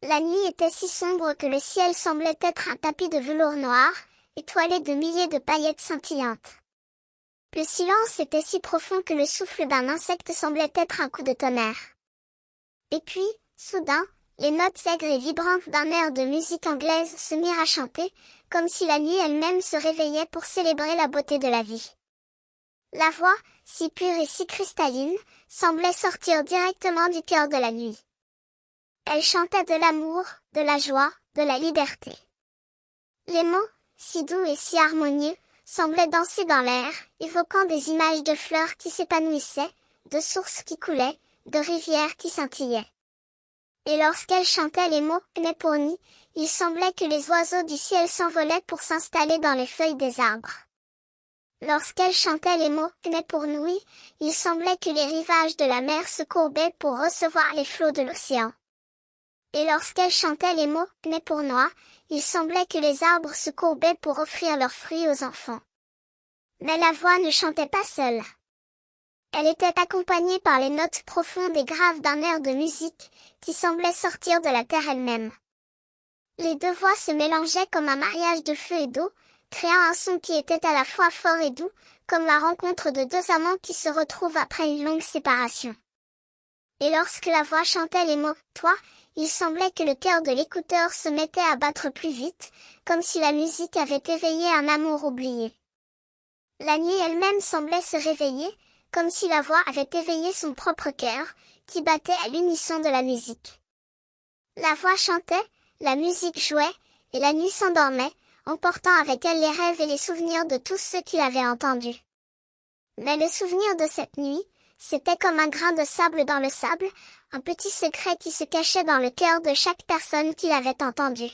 La nuit était si sombre que le ciel semblait être un tapis de velours noir, étoilé de milliers de paillettes scintillantes. Le silence était si profond que le souffle d'un insecte semblait être un coup de tonnerre. Et puis, soudain, les notes aigres et vibrantes d'un air de musique anglaise se mirent à chanter, comme si la nuit elle-même se réveillait pour célébrer la beauté de la vie. La voix, si pure et si cristalline, semblait sortir directement du cœur de la nuit. Elle chantait de l'amour, de la joie, de la liberté. Les mots, si doux et si harmonieux, semblaient danser dans l'air, évoquant des images de fleurs qui s'épanouissaient, de sources qui coulaient, de rivières qui scintillaient. Et lorsqu'elle chantait les mots « mais pour nous », il semblait que les oiseaux du ciel s'envolaient pour s'installer dans les feuilles des arbres. Lorsqu'elle chantait les mots « mais pour nous », il semblait que les rivages de la mer se courbaient pour recevoir les flots de l'océan. Et lorsqu'elle chantait les mots « mais pour moi », il semblait que les arbres se courbaient pour offrir leurs fruits aux enfants. Mais la voix ne chantait pas seule. Elle était accompagnée par les notes profondes et graves d'un air de musique, qui semblait sortir de la terre elle-même. Les deux voix se mélangeaient comme un mariage de feu et d'eau, créant un son qui était à la fois fort et doux, comme la rencontre de deux amants qui se retrouvent après une longue séparation. Et lorsque la voix chantait les mots « toi », il semblait que le cœur de l'écouteur se mettait à battre plus vite, comme si la musique avait éveillé un amour oublié. La nuit elle-même semblait se réveiller, comme si la voix avait éveillé son propre cœur, qui battait à l'unisson de la musique. La voix chantait, la musique jouait, et la nuit s'endormait, emportant avec elle les rêves et les souvenirs de tous ceux qui l'avaient entendue. Mais le souvenir de cette nuit, c'était comme un grain de sable dans le sable, un petit secret qui se cachait dans le cœur de chaque personne qui l'avait entendu.